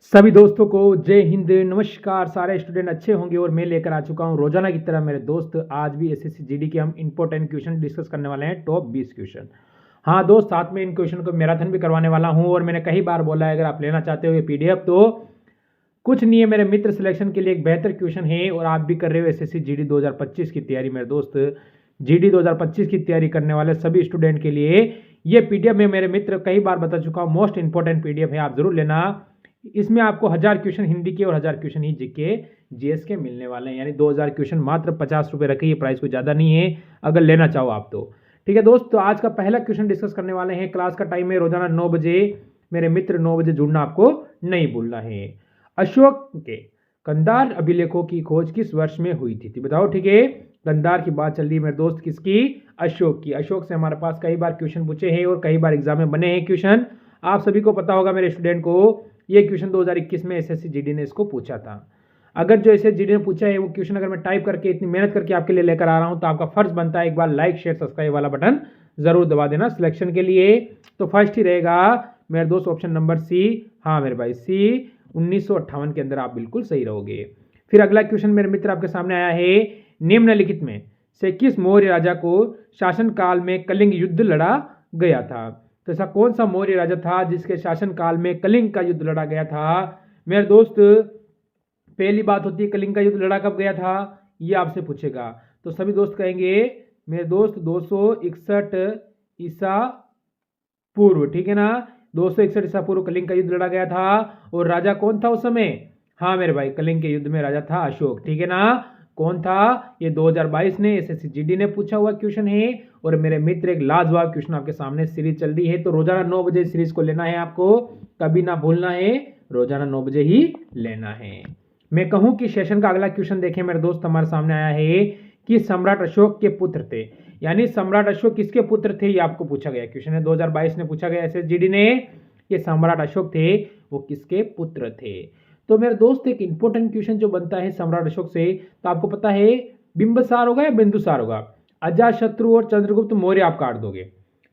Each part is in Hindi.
सभी दोस्तों को जय हिंद। नमस्कार। सारे स्टूडेंट अच्छे होंगे और मैं लेकर आ चुका हूं रोजाना की तरह मेरे दोस्त आज भी एसएससी जीडी के हम इंपॉर्टेंट क्वेश्चन डिस्कस करने वाले हैं, टॉप 20 क्वेश्चन। हाँ दोस्त, साथ में इन क्वेश्चन को मैराथन भी करवाने वाला हूं और मैंने कई बार बोला है अगर आप लेना चाहते हो ये पीडीएफ तो कुछ नहीं है, मेरे मित्र सिलेक्शन के लिए एक बेहतर क्वेश्चन है और आप भी कर रहे हो एसएससी जीडी 2025 की तैयारी। मेरे दोस्त जीडी 2025 की तैयारी करने वाले सभी स्टूडेंट के लिए ये पीडीएफ में मेरे मित्र कई बार बता चुका हूँ, मोस्ट इंपॉर्टेंट पीडीएफ है, आप जरूर लेना। इसमें आपको 1000 क्वेश्चन हिंदी के और 1000 क्वेश्चन ही जीके जीएस के मिलने वाले हैं, यानी 2000 क्वेश्चन मात्र 50 रुपये रखे, ये प्राइस कोई ज़्यादा नहीं है अगर लेना चाहो आप तो। ठीक है दोस्त, तो आज का पहला क्वेश्चन डिस्कस करने वाले हैं। क्लास का टाइम है रोजाना 9 बजे। मेरे मित्र 9 बजे जुड़ना आपको नहीं भूलना है। अशोक के कंधार अभिलेखों की खोज किस वर्ष में हुई थी बताओ। ठीक है, कंधार की बात चल रही है मेरे दोस्त, किसकी? अशोक की। अशोक से हमारे पास कई बार क्वेश्चन पूछे हैं और कई बार एग्जाम में बने हैं क्वेश्चन। आप सभी को पता होगा मेरे स्टूडेंट को, ये क्वेश्चन 2021 में एसएससी जीडी ने इसको पूछा था। अगर जो एसएससी जीडी ने पूछा है वो क्वेश्चन अगर मैं टाइप करके इतनी मेहनत करके आपके लिए लेकर आ रहा हूं तो आपका फर्ज बनता है एक बार लाइक शेयर सब्सक्राइब वाला बटन जरूर दबा देना सिलेक्शन के लिए। तो फर्स्ट ही रहेगा मेरे दोस्त ऑप्शन नंबर सी। हाँ मेरे भाई, सी 1958 के अंदर आप बिल्कुल सही रहोगे। फिर अगला क्वेश्चन मेरे मित्र आपके सामने आया है, निम्नलिखित में से किस मौर्य राजा को शासन काल में कलिंग युद्ध लड़ा गया था? तो ऐसा कौन सा मौर्य राजा था जिसके शासन काल में कलिंग का युद्ध लड़ा गया था? मेरे दोस्त पहली बात होती है कलिंग का युद्ध लड़ा कब गया था, ये आपसे पूछेगा तो सभी दोस्त कहेंगे मेरे दोस्त 261 ईसा पूर्व। ठीक है ना, 261 ईसा पूर्व कलिंग का युद्ध लड़ा गया था। और राजा कौन था उस समय? हाँ मेरे भाई, कलिंग के युद्ध में राजा था अशोक। ठीक है ना, कौन था? ये 2022 ने एसएससी जीडी ने पूछा हुआ क्वेश्चन है। और मेरे मित्र एक लाजवाब क्वेश्चन आपके सामने सीरीज चल रही है, तो रोजाना 9 बजे सीरीज को लेना है आपको, कभी ना भूलना है, रोजाना 9 बजे ही लेना है। मैं कहूं कि सेशन का अगला क्वेश्चन देखें मेरे दोस्त, हमारे सामने आया है कि सम्राट अशोक के पुत्र थे, यानी सम्राट अशोक किसके पुत्र थे, ये आपको पूछा गया क्वेश्चन है, 2022 में पूछा गया एसएसजीडी ने कि सम्राट अशोक थे वो किसके पुत्र थे। तो मेरे दोस्त एक इंपॉर्टेंट क्वेश्चन जो बनता है सम्राट अशोक से, तो आपको पता है बिंबिसार होगा या बिंदुसार होगा? अजातशत्रु और चंद्रगुप्त मौर्य आप काट दोगे।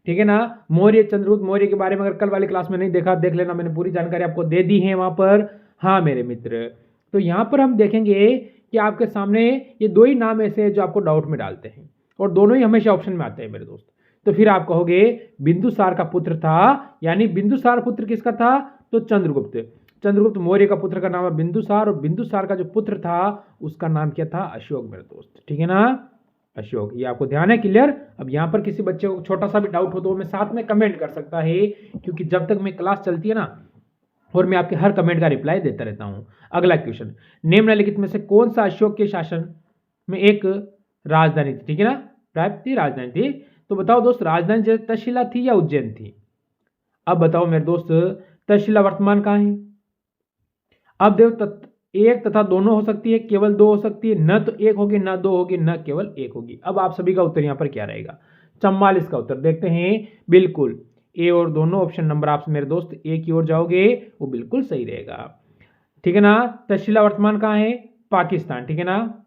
ठीक है ना, मौर्य चंद्रगुप्त मौर्य के बारे में अगर कल वाली क्लास में नहीं देखा देख लेना, मैंने पूरी जानकारी आपको दे दी है वहां पर। हाँ मेरे मित्र, तो यहां पर हम देखेंगे कि आपके सामने ये दो ही नाम ऐसे हैं जो आपको डाउट में डालते हैं और दोनों ही हमेशा ऑप्शन में आते हैं मेरे दोस्त। तो फिर आप कहोगे बिंदुसार का पुत्र था, यानी बिंदुसार पुत्र किसका था? तो चंद्रगुप्त। चंद्रगुप्त मौर्य का पुत्र का नाम है बिंदुसार और बिंदुसार का जो पुत्र था उसका नाम क्या था? अशोक मेरे दोस्त। ठीक है ना, अशोक। ये आपको ध्यान है? क्लियर? अब यहाँ पर किसी बच्चे को छोटा सा भी डाउट हो तो मैं साथ में कमेंट कर सकता है, क्योंकि जब तक मैं क्लास चलती है ना और मैं आपके हर कमेंट का रिप्लाई देता रहता हूं। अगला क्वेश्चन, निम्नलिखित में से कौन सा अशोक के शासन में एक राजधानी थी? ठीक है ना, प्राप्ति राजधानी थी। तो बताओ दोस्त, राजधानी तक्षशिला थी या उज्जैन थी? अब बताओ मेरे दोस्त, तक्षशिला वर्तमान कहाँ है? अब देखो, एक तथा दोनों हो सकती है, केवल दो हो सकती है, न तो एक होगी न दो होगी न केवल एक होगी। अब आप सभी का उत्तर यहां पर क्या रहेगा? 44 का उत्तर देखते हैं। बिल्कुल ए और दोनों ऑप्शन नंबर आप मेरे दोस्त ए की ओर जाओगे वो बिल्कुल सही रहेगा। ठीक है ना, तक्षशिला वर्तमान कहाँ है? पाकिस्तान। ठीक है ना,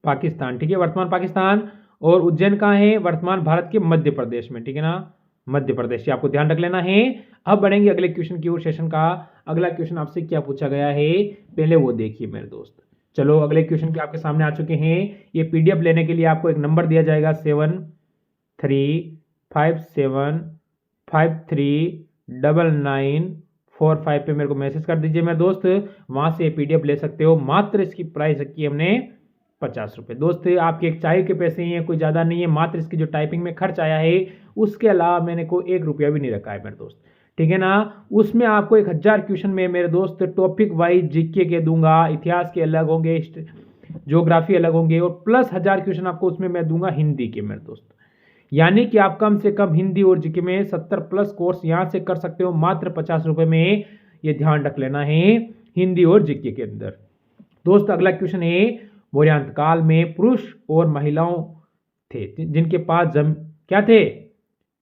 पाकिस्तान। ठीक है, वर्तमान पाकिस्तान। और उज्जैन कहाँ है? वर्तमान भारत के मध्य प्रदेश में। ठीक है ना, मध्य प्रदेश, आपको ध्यान रख लेना है। अब बढ़ेंगे अगले क्वेश्चन की ओर। सेशन का अगला क्वेश्चन आपसे क्या पूछा गया है पहले वो देखिए मेरे दोस्त। चलो अगले क्वेश्चन के आपके सामने आ चुके हैं। ये पीडीएफ लेने के लिए आपको एक नंबर दिया जाएगा 7357539945 पे मेरे को मैसेज कर दीजिए मेरे दोस्त, वहां से पीडीएफ ले सकते हो। मात्र इसकी प्राइस रखी है हमने 50 रुपये। दोस्त आपके एक चाय के पैसे ही हैं, कोई ज़्यादा नहीं है। मात्र इसकी जो टाइपिंग में खर्च आया है उसके अलावा मैंने कोई 1 रुपया भी नहीं रखा है मेरे दोस्त। ठीक है ना, उसमें आपको 1000 क्वेश्चन में मेरे दोस्त टॉपिक वाइज जीके के दूंगा, इतिहास के अलग होंगे, ज्योग्राफी अलग होंगे और प्लस 1000 क्वेश्चन आपको उसमें मैं दूंगा हिंदी के मेरे दोस्त। यानी कि आप कम से कम हिंदी और जीके में 70 प्लस कोर्स यहां से कर सकते हो मात्र 50 रुपए में। ये ध्यान रख लेना है हिंदी और जीके के अंदर। दोस्त अगला क्वेश्चन है, मौर्यान्त काल में पुरुष और महिलाओं थे जिनके पास क्या थे?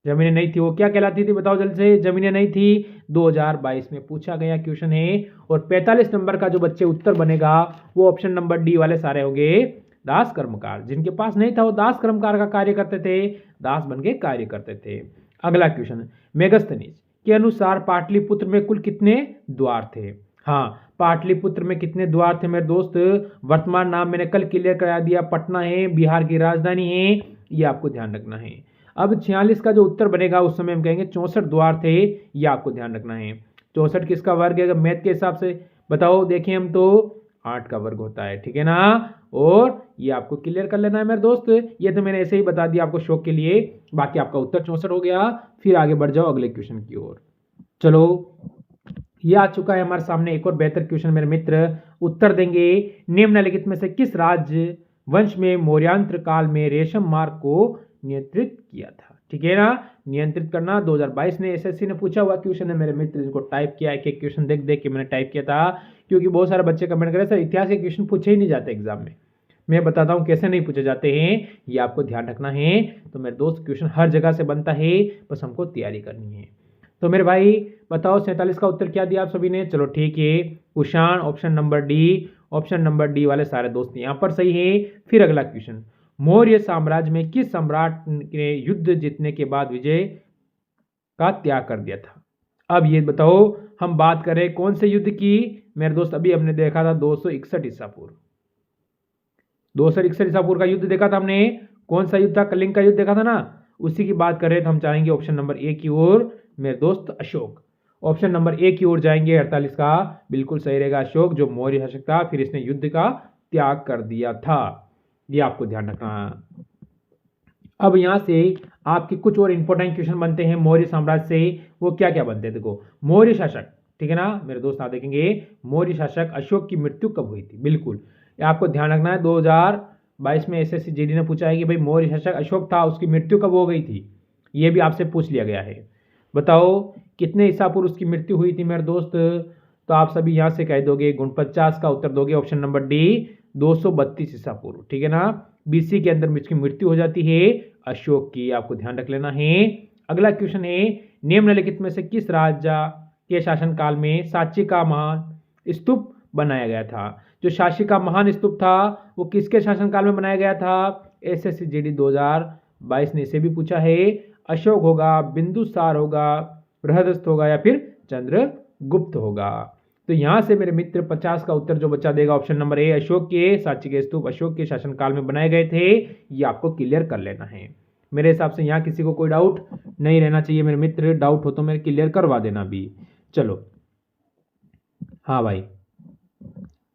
जमीनें नहीं थी, वो क्या कहलाती थी बताओ जल्द से? जमीनें नहीं थी। 2022 में पूछा गया क्वेश्चन है और 45 नंबर का जो बच्चे उत्तर बनेगा वो ऑप्शन नंबर डी वाले सारे होंगे दास कर्मकार। जिनके पास नहीं था वो दास कर्मकार का कार्य करते थे, दास बन के कार्य करते थे। अगला क्वेश्चन, मेगस्थनीज के अनुसार पाटलिपुत्र में कुल कितने द्वार थे? हाँ, पाटलिपुत्र में कितने द्वार थे मेरे दोस्त? वर्तमान नाम मैंने कल क्लियर करा दिया, पटना है, बिहार की राजधानी है, ये आपको ध्यान रखना है। अब 46 का जो उत्तर बनेगा उस समय हम कहेंगे 64 द्वार थे, ये आपको ध्यान रखना है। 64 किसका वर्ग है? अगर मैथ के हिसाब से बताओ, देखें हम तो 8 का वर्ग होता है, ठीक है ना। और ये आपको क्लियर कर लेना है मेरे दोस्त, ये तो मैंने ऐसे ही बता दिया आपको शौक के लिए। बाकी आपका उत्तर 64 हो गया। फिर आगे बढ़ जाओ अगले क्वेश्चन की ओर। चलो, ये आ चुका है हमारे सामने एक और बेहतर क्वेश्चन मेरे मित्र। उत्तर देंगे, निम्नलिखित में से किस राज्य वंश में मौर्यांत्र काल में रेशम मार्ग को नियंत्रित किया था? ठीक है ना, नियंत्रित करना 2022 ने एसएससी ने पूछा हुआ क्वेश्चन है मेरे मित्र, जिसको टाइप किया है कि क्वेश्चन देख देख के मैंने टाइप किया था, क्योंकि बहुत सारे बच्चे कमेंट करे सर इतिहास के क्वेश्चन पूछे ही नहीं जाते एग्जाम में। मैं बताता हूँ कैसे नहीं पूछे जाते हैं, ये आपको ध्यान रखना है। तो मेरे दोस्त क्वेश्चन हर जगह से बनता है, बस हमको तैयारी करनी है। तो मेरे भाई बताओ 47 का उत्तर क्या दिया आप सभी ने? चलो ठीक है, Kushan, option number D, option number D वाले सारे दोस्त यहाँ पर सही है। फिर अगला क्वेश्चन, मौर्य साम्राज्य में किस सम्राट ने युद्ध जीतने के बाद विजय का त्याग कर दिया था? अब ये बताओ, हम बात करें कौन से युद्ध की मेरे दोस्त? अभी हमने देखा था 261 ईसा पूर्व, 261 ईसा पूर्व का युद्ध देखा था हमने। कौन सा युद्ध था? कलिंग का युद्ध देखा था ना, उसी की बात करें तो हम चाहेंगे ऑप्शन नंबर ए की ओर मेरे दोस्त, अशोक। ऑप्शन नंबर ए की ओर जाएंगे, 48 का बिल्कुल सही रहेगा, अशोक जो मौर्य शासक था, फिर इसने युद्ध का त्याग कर दिया था, ये आपको ध्यान रखना। अब यहां से आपके कुछ और इंपॉर्टेंट क्वेश्चन बनते हैं मौर्य साम्राज्य से। वो क्या क्या बनते हैं देखो, मौर्य शासक, ठीक है ना मेरे दोस्त, आप देखेंगे मौर्य शासक अशोक की मृत्यु कब हुई थी? बिल्कुल आपको ध्यान रखना है, 2022 में एसएससी जीडी ने पूछा है कि भाई मौर्य शासक अशोक था, उसकी मृत्यु कब हो गई थी, ये भी आपसे पूछ लिया गया है। बताओ कितने ईसा पूर्व उसकी मृत्यु हुई थी मेरे दोस्त? तो आप सभी यहां से कह दोगे 49 का उत्तर दोगे, ऑप्शन नंबर डी 232 ईसा पूर्व, ठीक है ना। बीसी के अंदर इसकी मृत्यु हो जाती है अशोक की, आपको ध्यान रख लेना है। अगला क्वेश्चन है, निम्नलिखित में से किस राजा के शासन काल में सांची का महान स्तूप बनाया गया था? जो सांची का महान स्तूप था वो किसके शासन काल में बनाया गया था? एसएससी जीडी 2022 ने इसे भी पूछा है। अशोक होगा, बिंदुसार होगा, बृहदस्थ होगा, या फिर चंद्रगुप्त होगा? तो यहां से मेरे मित्र 50 का उत्तर जो बच्चा देगा ऑप्शन नंबर ए, अशोक के सांची के स्तूप अशोक के शासनकाल में बनाए गए थे, ये आपको क्लियर कर लेना है। मेरे हिसाब से यहाँ किसी को कोई डाउट नहीं रहना चाहिए मेरे मित्र, डाउट हो तो मेरे क्लियर करवा देना भी। चलो हाँ भाई,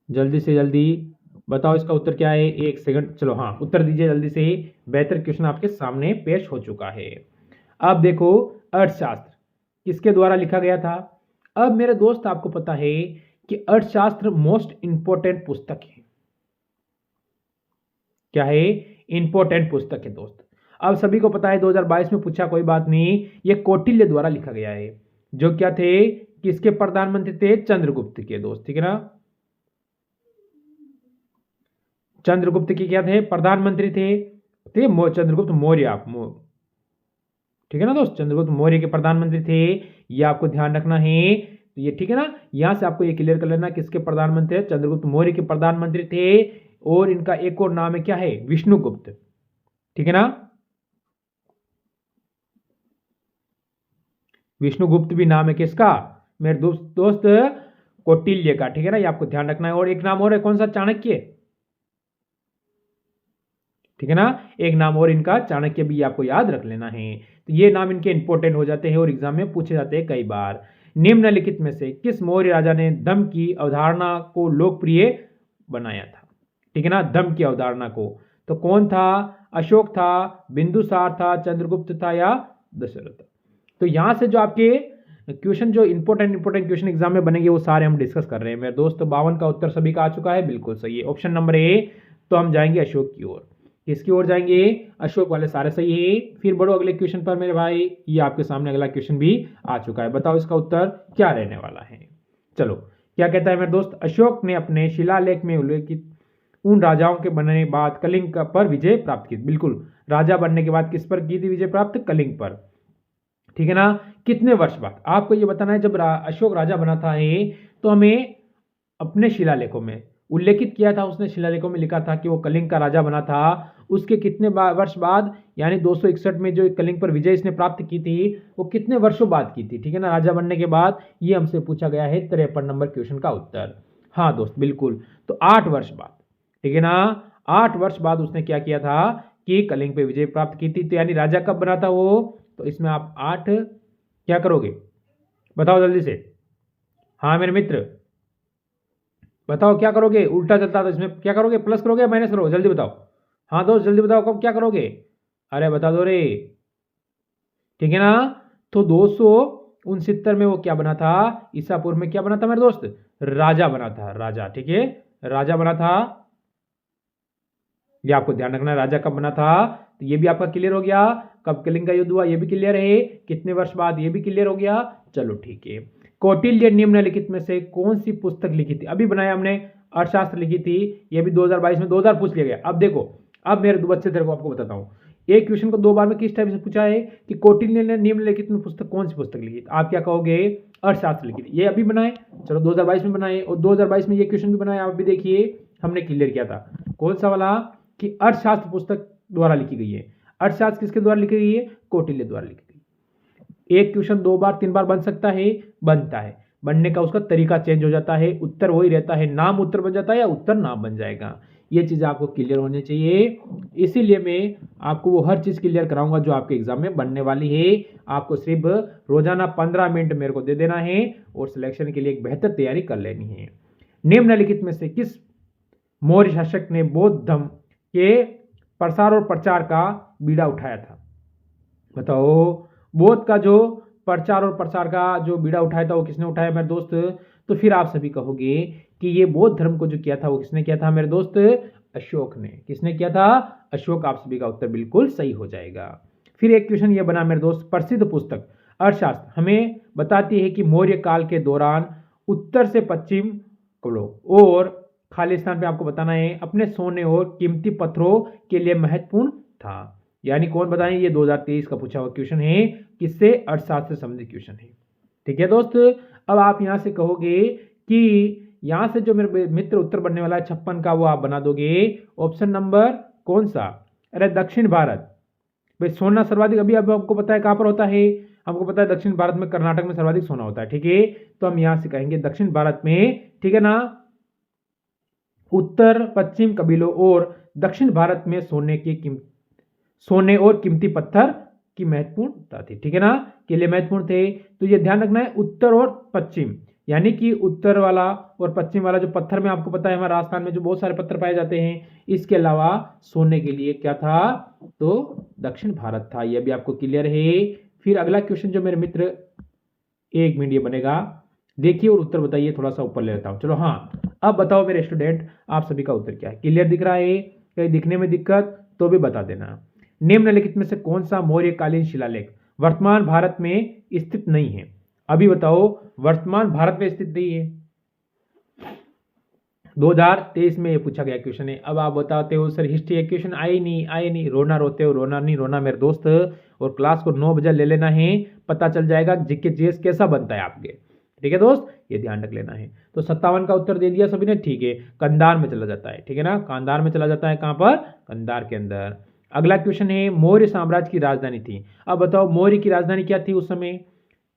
जल्दी से जल्दी बताओ इसका उत्तर क्या है, एक सेकंड, चलो हाँ उत्तर दीजिए जल्दी से ही। बेहतर क्वेश्चन आपके सामने पेश हो चुका है। अब देखो, अर्थशास्त्र किसके द्वारा लिखा गया था? अब मेरे दोस्त आपको पता है कि अर्थशास्त्र मोस्ट इंपॉर्टेंट पुस्तक है। क्या है? इंपॉर्टेंट पुस्तक है दोस्त। अब सभी को पता है 2022 में पूछा, कोई बात नहीं, ये कौटिल्य द्वारा लिखा गया है, जो क्या थे, किसके प्रधानमंत्री थे? चंद्रगुप्त के दोस्त, ठीक है ना। चंद्रगुप्त के क्या थे? प्रधानमंत्री थे चंद्रगुप्त मौर्य, ठीक है ना दोस्त, चंद्रगुप्त मौर्य के प्रधानमंत्री थे, ये आपको ध्यान रखना है। तो ये ठीक है ना, यहां से आपको ये क्लियर कर लेना किसके प्रधानमंत्री? चंद्रगुप्त मौर्य के प्रधानमंत्री थे। और इनका एक और नाम है, क्या है? विष्णुगुप्त, ठीक है ना। विष्णुगुप्त भी नाम है किसका मेरे दोस्त? कौटिल्य का, ठीक है ना, ये आपको ध्यान रखना है। और एक नाम और है, कौन सा? चाणक्य, ठीक है ना, एक नाम और इनका चाणक्य भी आपको याद रख लेना है। तो ये नाम इनके इंपॉर्टेंट हो जाते हैं और एग्जाम में पूछे जाते हैं कई बार। निम्नलिखित में से किस मौर्य राजा ने धम्म की अवधारणा को लोकप्रिय बनाया था? ठीक है ना, धम्म की अवधारणा को। तो कौन था? अशोक था, बिंदुसार था, चंद्रगुप्त था, या दशरथ? तो यहां से जो आपके क्वेश्चन जो इंपॉर्टेंट क्वेश्चन एग्जाम में बनेंगे वो सारे हम डिस्कस कर रहे हैं मेरे दोस्त। 52 का उत्तर सभी का आ चुका है, बिल्कुल सही है, ऑप्शन नंबर ए। तो हम जाएंगे अशोक की ओर, किसकी ओर जाएंगे? अशोक वाले सारे सही है। फिर बढ़ो अगले क्वेश्चन पर मेरे भाई, ये आपके सामने अगला क्वेश्चन भी आ चुका है, बताओ इसका उत्तर क्या रहने वाला है। चलो, क्या कहता है मेरे दोस्त? अशोक ने अपने शिलालेख में उल्लेखित उन राजाओं के बनने के बाद कलिंग पर विजय प्राप्त की। बिल्कुल, राजा बनने के बाद किस पर की थी विजय प्राप्त? कलिंग पर, ठीक है ना। कितने वर्ष बाद? आपको ये बताना है। जब अशोक राजा बना था तो हमें अपने शिलालेखों में उल्लेखित किया था, उसने शिलालेखों में लिखा था कि वो कलिंग का राजा बना था। उसके कितने वर्ष बाद, यानी 261 में जो कलिंग पर विजय इसने प्राप्त की थी, वो कितने वर्षों बाद की थी, ठीक है ना, राजा बनने के बाद। ये हमसे पूछा गया है 53 नंबर क्वेश्चन का उत्तर। हाँ दोस्त बिल्कुल, तो 8 वर्ष बाद, ठीक है ना, 8 वर्ष बाद उसने क्या किया था कि कलिंग पे विजय प्राप्त की थी। तो यानी राजा कब बना था वो, तो इसमें आप 8 क्या करोगे, बताओ जल्दी से। हाँ मेरे मित्र, बताओ क्या करोगे, उल्टा चलता तो इसमें क्या करोगे, प्लस करोगे या माइनस करोगे, जल्दी बताओ। हाँ दोस्त जल्दी बताओ कब क्या करोगे, अरे बता दो रे, ठीक है ना। तो 269 में वो क्या बना था, ईसा पूर्व में क्या बना था मेरे दोस्त, राजा बना था, राजा, ठीक है, राजा बना था। ये आपको ध्यान रखना है, राजा कब बना था, तो ये भी आपका क्लियर हो गया। कब कलिंग का युद्ध हुआ ये भी क्लियर है, कितने वर्ष बाद ये भी क्लियर हो गया। चलो ठीक है। कौटिल्य निम्नलिखित में से कौन सी पुस्तक लिखी थी, अभी बनाया हमने, अर्थशास्त्र लिखी थी, ये भी 2022 में 2000 पूछ लिया गया। अब देखो, अब मेरे दो बच्चे तेरे को आपको बताता हूँ, एक क्वेश्चन को 2 बार में किस टाइप से पूछा है कि कौटिल्य ने निम्नलिखित में पुस्तक कौन सी पुस्तक लिखी थी, आप क्या कहोगे, अर्थशास्त्र लिखी थी। ये अभी बनाए, चलो 2022 में बनाए, और 2022 में ये क्वेश्चन भी बनाया, आप भी देखिए हमने क्लियर किया था। कौन सा वाला, कि अर्थशास्त्र पुस्तक द्वारा लिखी गई है। अर्थशास्त्र किसके द्वारा लिखी गई है, कौटिल्य द्वारा लिखी गई। एक क्वेश्चन 2 बार 3 बार बन सकता है, बनता है, बनने का उसका तरीका चेंज हो जाता है, उत्तर वही रहता है, नाम उत्तर बन जाता है या उत्तर नाम बन जाएगा। ये चीज आपको क्लियर होनी चाहिए, इसीलिए मैं आपको वो हर चीज क्लियर कराऊंगा जो आपके एग्जाम में बनने वाली है। आपको सिर्फ रोजाना 15 मिनट मेरे को दे देना है और सिलेक्शन के लिए एक बेहतर तैयारी कर लेनी है। निम्नलिखित में से किस मौर्य शासक ने बौद्ध धर्म के प्रसार और प्रचार का बीड़ा उठाया था, बताओ। बौद्ध का जो प्रचार और प्रसार का जो बीड़ा उठाया था वो किसने उठाया मेरे दोस्त, तो फिर आप सभी कहोगे कि ये बौद्ध धर्म को जो किया था वो किसने किया था मेरे दोस्त, अशोक ने। किसने किया था, अशोक। आप सभी का उत्तर बिल्कुल सही हो जाएगा। फिर एक क्वेश्चन ये बना मेरे दोस्त, प्रसिद्ध पुस्तक अर्थशास्त्र हमें बताती है कि मौर्य काल के दौरान उत्तर से पश्चिम और खालिस्तान पे आपको बताना है अपने सोने और कीमती पत्थरों के लिए महत्वपूर्ण था। यानी कौन बताएं, ये 2023 का पूछा हुआ क्वेश्चन है, किससे, अर्थशास्त्र से संबंधित क्वेश्चन है, ठीक है दोस्त। अब आप यहां से कहोगे कि यहां से जो मेरे मित्र उत्तर बनने वाला है 56 का, वो आप बना दोगे ऑप्शन नंबर कौन सा, अरे दक्षिण भारत। भाई सोना सर्वाधिक अभी अब आपको पता है कहां पर होता है, हमको पता है दक्षिण भारत में, कर्नाटक में सर्वाधिक सोना होता है, ठीक है। तो हम यहां से कहेंगे दक्षिण भारत में, ठीक है ना, उत्तर पश्चिम कबीलों और दक्षिण भारत में सोने और कीमती पत्थर की महत्वपूर्णता थी, ठीक है ना, के लिए महत्वपूर्ण थे। तो ये ध्यान रखना है, उत्तर और पश्चिम, यानी कि उत्तर वाला और पश्चिम वाला जो पत्थर में आपको पता है हमारे राजस्थान में जो बहुत सारे पत्थर पाए जाते हैं, इसके अलावा सोने के लिए क्या था, तो दक्षिण भारत था। यह भी आपको क्लियर है। फिर अगला क्वेश्चन जो मेरे मित्र, 1 मिनट ये बनेगा, देखिए और उत्तर बताइए, थोड़ा सा ऊपर ले लेता हूं। चलो हाँ, अब बताओ मेरे स्टूडेंट, आप सभी का उत्तर क्या है, क्लियर दिख रहा है, कहीं दिखने में दिक्कत तो भी बता देना। निम्नलिखित में से कौन सा मौर्यकालीन शिलालेख वर्तमान भारत में स्थित नहीं है, अभी बताओ, वर्तमान भारत में स्थित नहीं है। 2023 में ये पूछा गया क्वेश्चन है। अब आप बताते हो सर हिस्ट्री क्वेश्चन आए नहीं, रोना रोते हो, रोना नहीं रोना मेरे दोस्त, और क्लास को 9 बजे ले लेना है, पता चल जाएगा जीके जीएस कैसा बनता है आपके, ठीक है दोस्त, ये ध्यान रख लेना है। तो 57 का उत्तर दे दिया सभी ने, ठीक है, कंधार में चला जाता है, ठीक है ना, कंधार में चला जाता है, कहां पर, कंधार के अंदर। अगला क्वेश्चन है, मौर्य साम्राज्य की राजधानी थी, अब बताओ मौर्य की राजधानी क्या थी उस समय,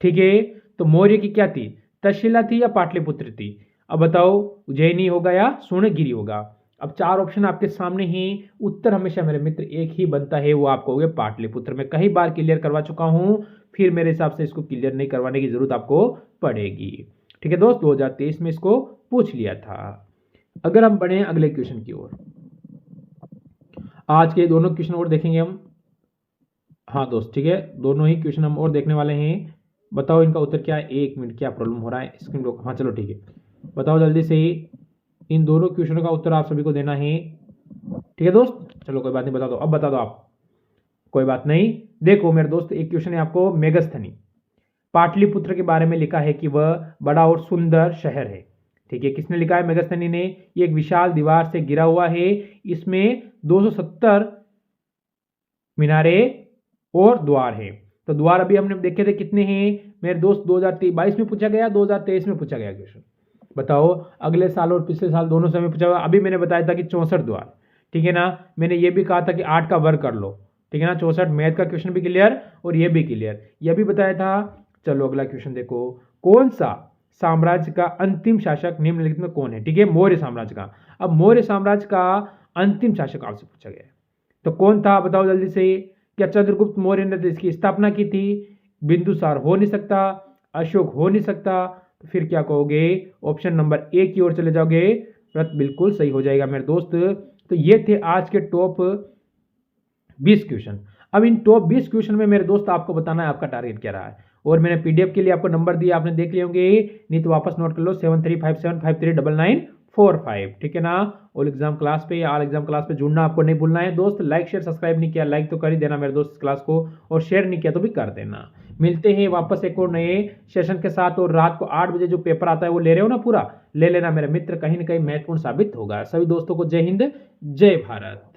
ठीक है, तो मौर्य की क्या थी, तक्षशिला थी या पाटलिपुत्र थी, अब बताओ, उज्जैनी होगा या स्वर्णगिरी होगा। अब 4 ऑप्शन आपके सामने ही, उत्तर हमेशा मेरे मित्र एक ही बनता है, वो आपको होगा पाटलिपुत्र। में कई बार क्लियर करवा चुका हूं, फिर मेरे हिसाब से इसको क्लियर नहीं करवाने की जरूरत आपको पड़ेगी, ठीक है दोस्त। 2023 में इसको पूछ लिया था। अगर हम बढ़े अगले क्वेश्चन की ओर, आज के दोनों क्वेश्चन और देखेंगे हम, हाँ दोस्त, ठीक है, दोनों ही क्वेश्चन हम और देखने वाले हैं। बताओ इनका उत्तर क्या है, 1 मिनट, क्या प्रॉब्लम हो रहा है स्क्रीन को, हाँ चलो ठीक है, बताओ जल्दी से ही, इन दोनों क्वेश्चनों का उत्तर आप सभी को देना है, ठीक है दोस्त। चलो कोई बात नहीं, बता दो, अब बता दो आप, कोई बात नहीं। देखो मेरे दोस्त, एक क्वेश्चन है आपको, मेगस्थनी पाटलिपुत्र के बारे में लिखा है कि वह बड़ा और सुंदर शहर है, ठीक है, किसने लिखा है, मेगस्थनी ने। ये एक विशाल दीवार से घिरा हुआ है, इसमें 270 मीनारे और द्वार है। तो द्वार अभी हमने देखे थे कितने हैं मेरे दोस्त, 2022 में पूछा गया, 2023 में पूछा गया क्वेश्चन, बताओ, अगले साल और पिछले साल दोनों समय पूछा हुआ। अभी मैंने बताया था कि 64 द्वार, ठीक है ना। मैंने ये भी कहा था कि 8 का वर्ग कर लो, ठीक है ना। 64 मैथ का क्वेश्चन भी क्लियर और ये भी क्लियर, ये भी बताया था। चलो अगला क्वेश्चन देखो, कौन सा साम्राज्य का अंतिम शासक निम्नलिखित में कौन है, ठीक है, मौर्य साम्राज्य का। अब मौर्य साम्राज्य का अंतिम शासक आपसे पूछा गया है, तो कौन था बताओ जल्दी से। क्या चंद्रगुप्त मौर्य ने इसकी स्थापना की थी? बिंदुसार हो नहीं सकता, अशोक हो नहीं सकता, तो फिर क्या कहोगे? ऑप्शन नंबर ए की ओर चले जाओगे, बिल्कुल सही हो जाएगा मेरे दोस्त। तो ये थे आज के टॉप 20 क्वेश्चन। अब इन टॉप 20 क्वेश्चन में मेरे दोस्त आपको बताना है आपका टारगेट क्या रहा है, और मैंने पीडीएफ के लिए आपको नंबर दिया, आपने देख लिए होंगे, नहीं तो वापस नोट कर लो 7357539945, ठीक है ना। ऑल एग्जाम क्लास पे या ऑल एग्जाम क्लास पे जुड़ना आपको नहीं भूलना है दोस्त। लाइक शेयर सब्सक्राइब नहीं किया, लाइक तो कर ही देना मेरे दोस्त क्लास को, और शेयर नहीं किया तो भी कर देना। मिलते हैं वापस एक और नए सेशन के साथ, और रात को 8 बजे जो पेपर आता है वो ले रहे हो ना, पूरा ले लेना मेरे मित्र, कहीं ना कहीं महत्वपूर्ण साबित होगा। सभी दोस्तों को जय हिंद, जय भारत।